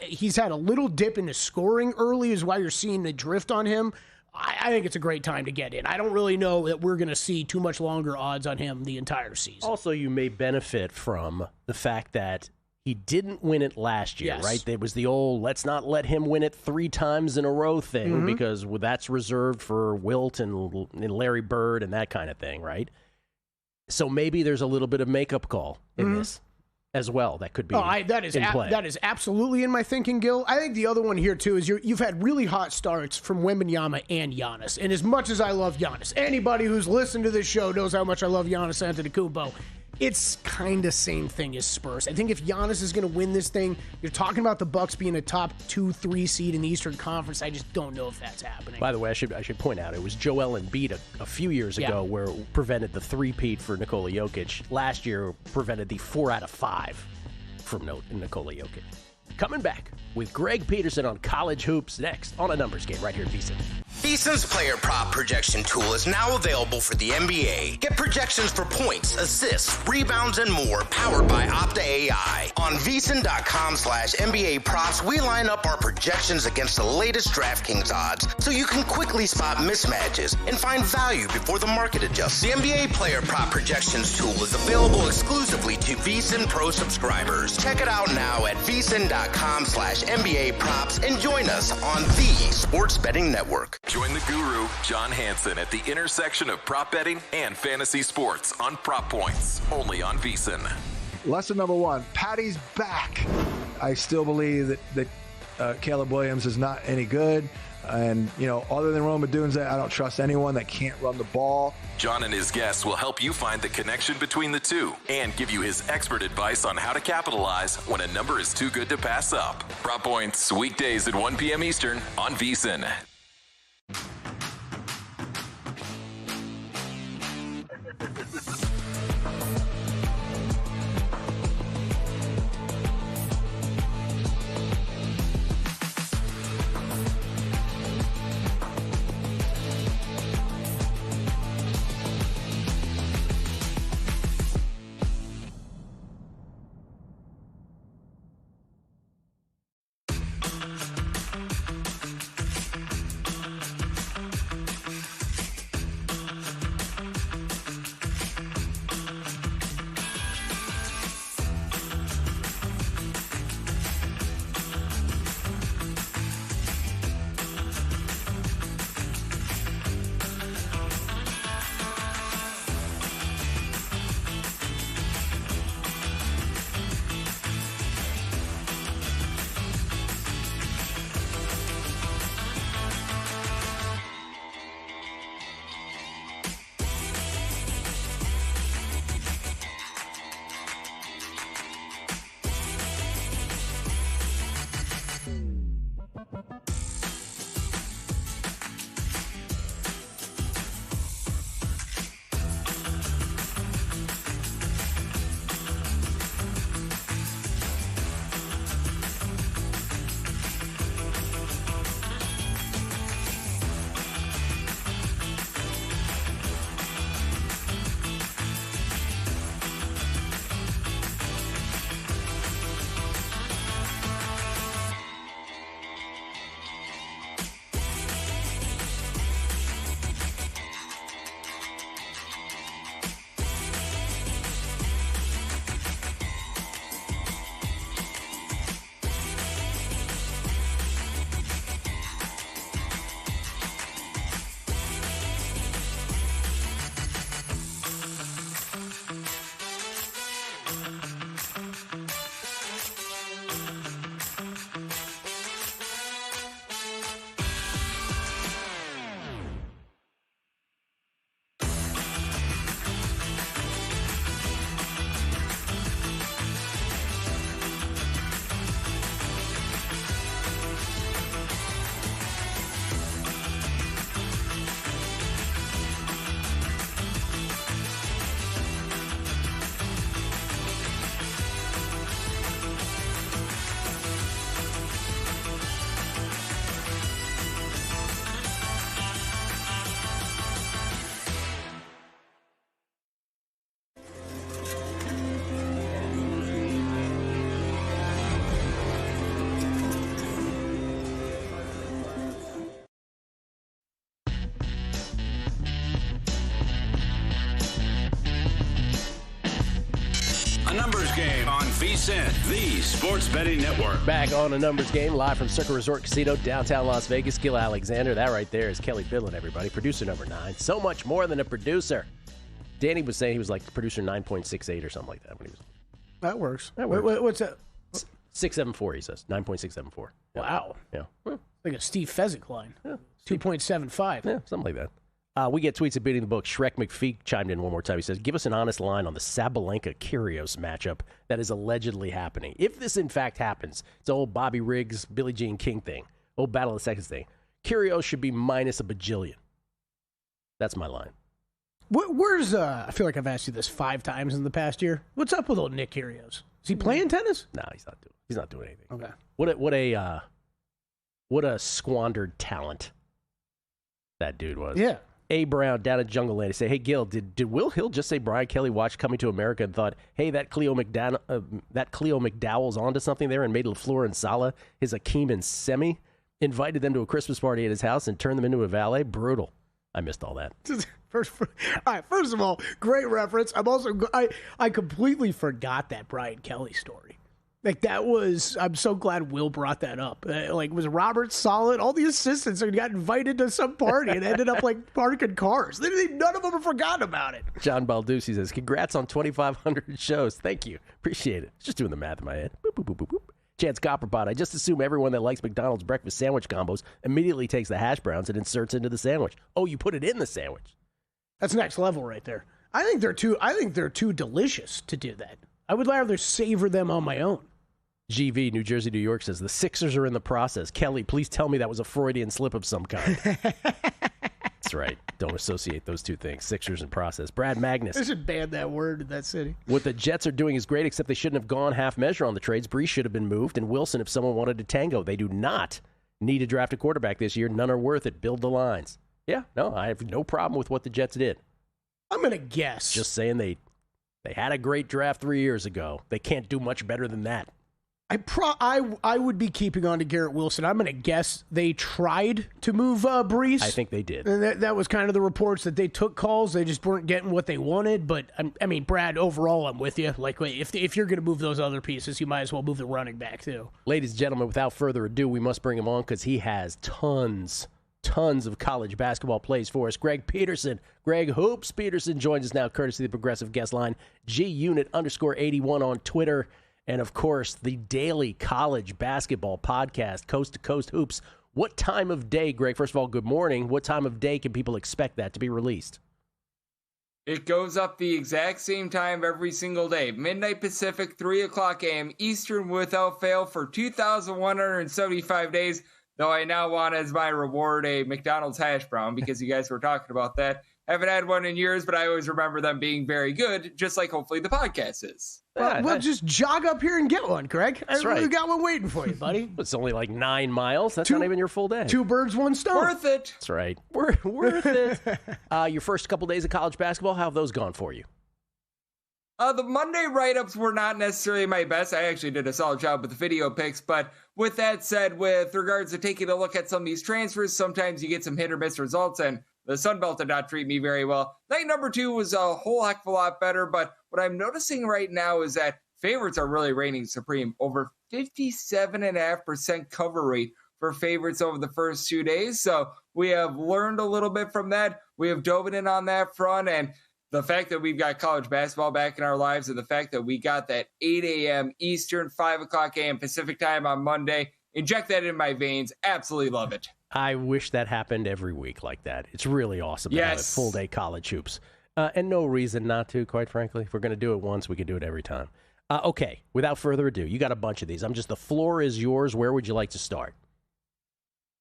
He's had a little dip in his scoring early is why you're seeing the drift on him. I think it's a great time to get in. I don't really know that we're going to see too much longer odds on him the entire season. Also, you may benefit from the fact that he didn't win it last year, right? There was the old let's not let him win it 3 times in a row thing because that's reserved for Wilt and Larry Bird and that kind of thing, right? So maybe there's a little bit of makeup call in this as well. That could be that is absolutely in my thinking, Gil. I think the other one here, too, is you've had really hot starts from Wembanyama and Giannis. And as much as I love Giannis, anybody who's listened to this show knows how much I love Giannis Antetokounmpo. It's kind of same thing as Spurs. I think if Giannis is going to win this thing, you're talking about the Bucks being a top 2-3 seed in the Eastern Conference. I just don't know if that's happening. By the way, I should point out, it was Joel Embiid a few years ago where prevented the 3-peat for Nikola Jokic. Last year prevented the 4 out of 5 from Nikola Jokic. Coming back with Greg Peterson on college hoops next on A Numbers Game right here at VSiN. VSiN's player prop projection tool is now available for the NBA. Get projections for points, assists, rebounds, and more powered by Opta AI. On VSiN.com/NBA props, we line up our projections against the latest DraftKings odds so you can quickly spot mismatches and find value before the market adjusts. The NBA player prop projections tool is available exclusively to VSiN Pro subscribers. Check it out now at VSiN.com/NBA props and join us on the Sports Betting Network. Join the guru, John Hansen, at the intersection of prop betting and fantasy sports on Prop Points, only on VSiN. Lesson number 1, Patty's back. I still believe that Caleb Williams is not any good. And, other than Rome Odunze, I don't trust anyone that can't run the ball. John and his guests will help you find the connection between the two and give you his expert advice on how to capitalize when a number is too good to pass up. Prop Points, weekdays at 1 p.m. Eastern on VSiN. A numbers game on VSiN, the sports betting network. Back on A Numbers Game, live from Circa Resort Casino, downtown Las Vegas. Gil Alexander. That right there is Kelly Bidlin, everybody. Producer number 9. So much more than a producer. Danny was saying he was like producer 9.68 or something like that. When he was. That works. What's that? 674, he says. 9.674. Yeah. Wow. Yeah. Like a Steve Fezzik line. Yeah. 2.75. Yeah, something like that. We get tweets at Beating the Book. Shrek McPhee chimed in one more time. He says, give us an honest line on the Sabalenka-Kyrgios matchup that is allegedly happening. If this, in fact, happens, it's an old Bobby Riggs, Billie Jean King thing, old Battle of the Seconds thing. Kyrgios should be minus a bajillion. That's my line. Where's, I feel like I've asked you this 5 times in the past year. What's up with old Nick Kyrgios? Is he playing tennis? No, he's not doing anything. Okay. What a squandered talent that dude was. Yeah. A. Brown down at Jungle Land. He say, hey, Gil, did Will Hill just say Brian Kelly watched Coming to America and thought, hey, that Cleo McDowell's onto something there and made LaFleur and Salah his Akeem and Semi, invited them to a Christmas party at his house and turned them into a valet? Brutal. I missed all that. First of all, great reference. I completely forgot that Brian Kelly story. Like I'm so glad Will brought that up. Was Robert solid? All the assistants got invited to some party and ended up parking cars. None of them have forgotten about it. John Balducci says, congrats on 2,500 shows. Thank you. Appreciate it. Just doing the math in my head. Boop, boop, boop, boop, boop. Chance Copperpot, I just assume everyone that likes McDonald's breakfast sandwich combos immediately takes the hash browns and inserts into the sandwich. Oh, you put it in the sandwich. That's next level right there. I think they're too delicious to do that. I would rather savor them on my own. GV, New Jersey, New York says, the Sixers are in the process. Kelly, please tell me that was a Freudian slip of some kind. That's right. Don't associate those two things. Sixers and process. Brad Magnus. They should ban that word in that city. What the Jets are doing is great, except they shouldn't have gone half measure on the trades. Brees should have been moved, and Wilson if someone wanted to tango. They do not need to draft a quarterback this year. None are worth it. Build the lines. Yeah, no, I have no problem with what the Jets did. I'm going to guess. Just saying they had a great draft 3 years ago. They can't do much better than that. I would be keeping on to Garrett Wilson. I'm going to guess they tried to move Brees. I think they did. And that was kind of the reports that they took calls. They just weren't getting what they wanted. But, I mean, Brad, overall, I'm with you. If you're going to move those other pieces, you might as well move the running back, too. Ladies and gentlemen, without further ado, we must bring him on because he has tons of college basketball plays for us. Greg Peterson, Greg Hoops Peterson joins us now, courtesy of the Progressive Guest Line, GUnit_81 on Twitter. And, of course, the daily college basketball podcast, Coast to Coast Hoops. What time of day, Greg? First of all, good morning. What time of day can people expect that to be released? It goes up the exact same time every single day. Midnight Pacific, 3 o'clock a.m. Eastern without fail for 2,175 days. Though I now want as my reward a McDonald's hash brown because you guys were talking about that. Haven't had one in years, but I always remember them being very good, just like hopefully the podcast is. Well, just jog up here and get one, Greg. That's right. We got one waiting for you, buddy. It's only like 9 miles. That's not even your full day. 2 birds, 1 stone. Worth it. That's right. Worth it. Your first couple days of college basketball, how have those gone for you? The Monday write-ups were not necessarily my best. I actually did a solid job with the video picks, but with that said, with regards to taking a look at some of these transfers, sometimes you get some hit or miss results, and the Sun Belt did not treat me very well. Night number 2 was a whole heck of a lot better, but what I'm noticing right now is that favorites are really reigning supreme. Over 57.5% cover rate for favorites over the first 2 days, so we have learned a little bit from that. We have dove in on that front, and the fact that we've got college basketball back in our lives and the fact that we got that 8 a.m. Eastern, 5 o'clock a.m. Pacific time on Monday, inject that in my veins. Absolutely love it. I wish that happened every week like that. It's really awesome to have a full-day college hoops. And no reason not to, quite frankly. If we're going to do it once, we can do it every time. Okay, without further ado, you got a bunch of these. The floor is yours. Where would you like to start?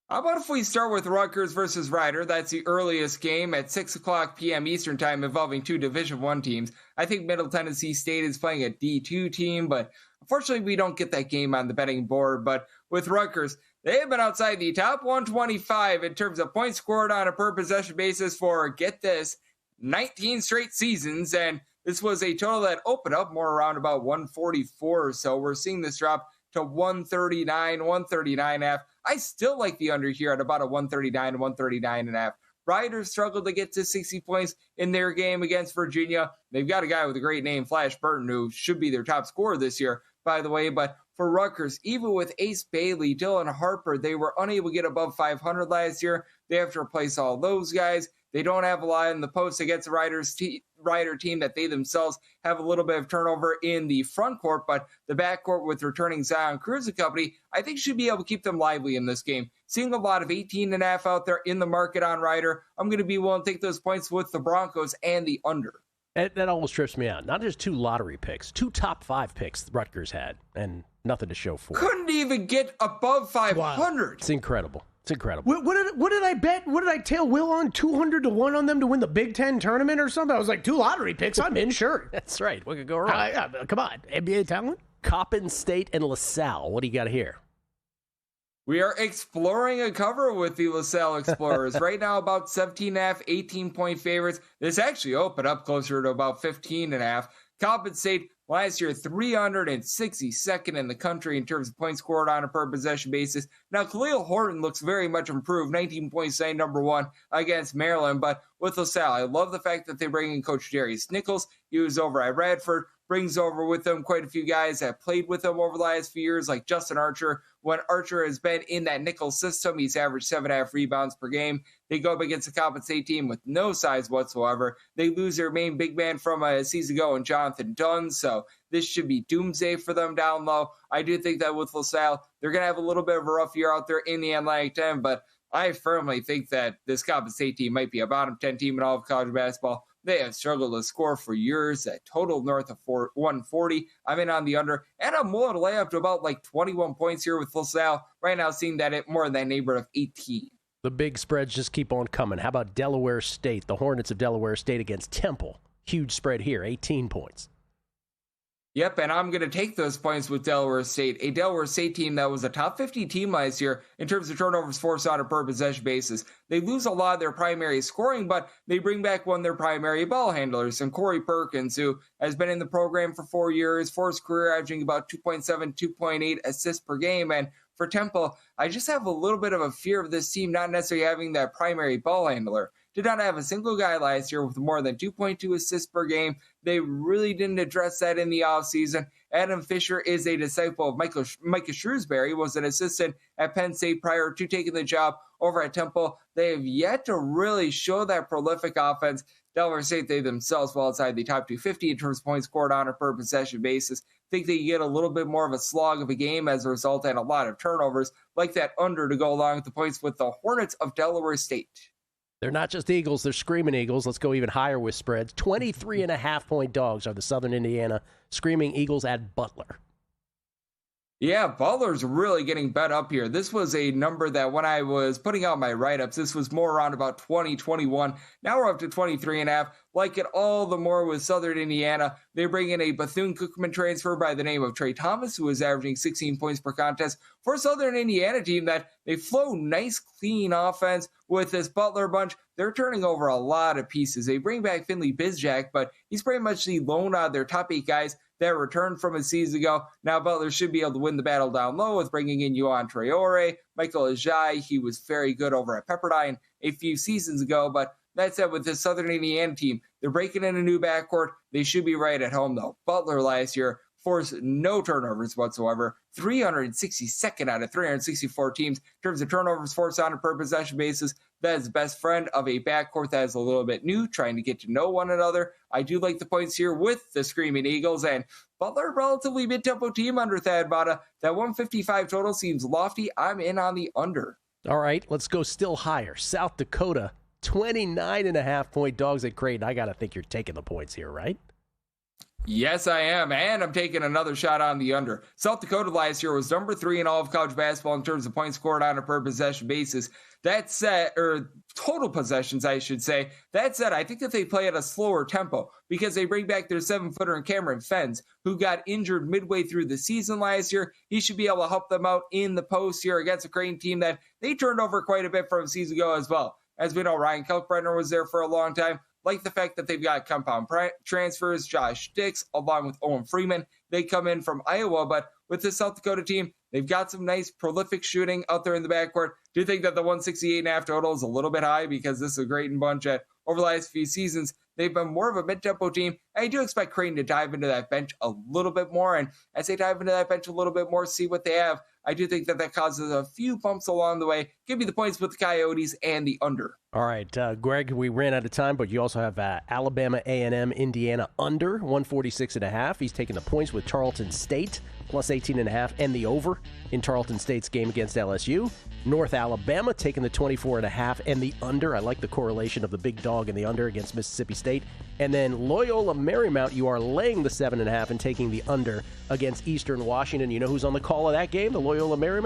How about if we start with Rutgers versus Rider? That's the earliest game at 6 o'clock p.m. Eastern time involving 2 Division I teams. I think Middle Tennessee State is playing a D2 team, but unfortunately we don't get that game on the betting board. But with Rutgers, they have been outside the top 125 in terms of points scored on a per-possession basis for, get this, 19 straight seasons. And this was a total that opened up more around about 144 or so. We're seeing this drop to 139.5. I still like the under here at about a 139 and 139.5. Riders struggled to get to 60 points in their game against Virginia. They've got a guy with a great name, Flash Burton, who should be their top scorer this year, by the way. But for Rutgers, even with Ace Bailey, Dylan Harper, they were unable to get above 500 last year. They have to replace all those guys. They don't have a lot in the post against the Rider team that they themselves have a little bit of turnover in the front court, but the back court with returning Zion Cruz and company, I think should be able to keep them lively in this game. Seeing a lot of 18.5 out there in the market on Rider, I'm going to be willing to take those points with the Broncos and the under. That almost trips me out. Not just 2 lottery picks, 2 top 5 picks Rutgers had, and nothing to show for it. Couldn't even get above 500. Wow. It's incredible. It's incredible. What did I bet? What did I tail Will on? 200-1 on them to win the Big Ten tournament or something? I was like, 2 lottery picks. I'm in, sure. That's right. What could go wrong? Come on. NBA talent? Coppin State and LaSalle. What do you got here? We are exploring a cover with the LaSalle Explorers. Right now, about 17.5, 18-point favorites. This actually opened up closer to about 15.5. Coppin State last year, 362nd in the country in terms of points scored on a per possession basis. Now, Khalil Horton looks very much improved, 19 points, saying number 1 against Maryland. But with LaSalle, I love the fact that they bring in Coach Darius Nichols. He was over at Radford, brings over with them quite a few guys that played with them over the last few years, like Justin Archer. When Archer has been in that Nichols system, he's averaged 7.5 rebounds per game. They go up against a Coppin State team with no size whatsoever. They lose their main big man from a season ago in Jonathan Dunn, so this should be doomsday for them down low. I do think that with LaSalle, they're going to have a little bit of a rough year out there in the Atlantic 10, but I firmly think that this Coppin State team might be a bottom 10 team in all of college basketball. They have struggled to score for years, at total north of 140. I'm in on the under, and I'm willing to lay up to about like 21 points here with LaSalle. Right now, seeing that at more in that neighborhood of 18. The big spreads just keep on coming. How about Delaware State? The Hornets of Delaware State against Temple. Huge spread here, 18 points. Yep, and I'm going to take those points with Delaware State, a Delaware State team that was a top 50 team last year in terms of turnovers forced on a per possession basis. They lose a lot of their primary scoring, but they bring back one of their primary ball handlers, and Corey Perkins, who has been in the program for 4 years, for his career averaging about 2.7, 2.8 assists per game. And for Temple, I just have a little bit of a fear of this team not necessarily having that primary ball handler. Did not have a single guy last year with more than 2.2 assists per game. They really didn't address that in the offseason. Adam Fisher is a disciple of Micah Shrewsbury, was an assistant at Penn State prior to taking the job over at Temple. They have yet to really show that prolific offense. Delaware State, they themselves well outside the top 250 in terms of points scored on a per possession basis. Think they get a little bit more of a slog of a game as a result, and a lot of turnovers, like that under to go along with the points with the Hornets of Delaware State. They're not just Eagles, they're screaming Eagles. Let's go even higher with spreads. 23.5-point dogs are the Southern Indiana Screaming Eagles at Butler. Yeah, Butler's really getting bet up here. This was a number that when I was putting out my write-ups, this was more around about 20, 21. Now we're up to 23.5. Like it all the more with Southern Indiana. They bring in a Bethune-Cookman transfer by the name of Trey Thomas, who is averaging 16 points per contest for a Southern Indiana team that they flow nice, clean offense with this Butler bunch. They're turning over a lot of pieces. They bring back Finley Bizjack, but he's pretty much the lone out of their top 8 guys that returned from a season ago. Now Butler should be able to win the battle down low with bringing in Yuan Traore, Michael Ajayi. He was very good over at Pepperdine a few seasons ago, but that said, with this Southern Indiana team, they're breaking in a new backcourt. They should be right at home, though. Butler last year forced no turnovers whatsoever, 362nd out of 364 teams in terms of turnovers forced on a per possession basis. That is the best friend of a backcourt that is a little bit new, trying to get to know one another. I do like the points here with the Screaming Eagles, and Butler, relatively mid-tempo team under Thad Matta. That 155 total seems lofty. I'm in on the under. All right, let's go still higher. South Dakota, 29.5-point dogs at Creighton. I got to think you're taking the points here, right? Yes, I am, and I'm taking another shot on the under. South Dakota last year was number 3 in all of college basketball in terms of points scored on a per possession basis. That said, or total possessions, I should say. That said, I think that they play at a slower tempo because they bring back their 7-footer in Cameron Fens, who got injured midway through the season last year. He should be able to help them out in the post here against a Creighton team that they turned over quite a bit from a season ago as well. As we know, Ryan Kalkbrenner was there for a long time. Like the fact that they've got compound transfers, Josh Dix, along with Owen Freeman. They come in from Iowa, but with the South Dakota team, They've got some nice prolific shooting out there in the backcourt. Do think that the 168.5 total is a little bit high because this is a Creighton bunch that over the last few seasons, they've been more of a mid-tempo team. I do expect Creighton to dive into that bench a little bit more. And as they dive into that bench a little bit more, see what they have, I do think that causes a few bumps along the way. Give me the points with the Coyotes and the under. All right, Greg, we ran out of time, but you also have Alabama A&M, Indiana under 146.5. He's taking the points with Tarleton State plus 18.5 and the over in Tarleton State's game against LSU. North Alabama taking the 24.5 and the under. I like the correlation of the big dog and the under against Mississippi State. And then Loyola Marymount, you are laying the 7.5 and taking the under against Eastern Washington. You know who's on the call of that game, the Loyola Marymount?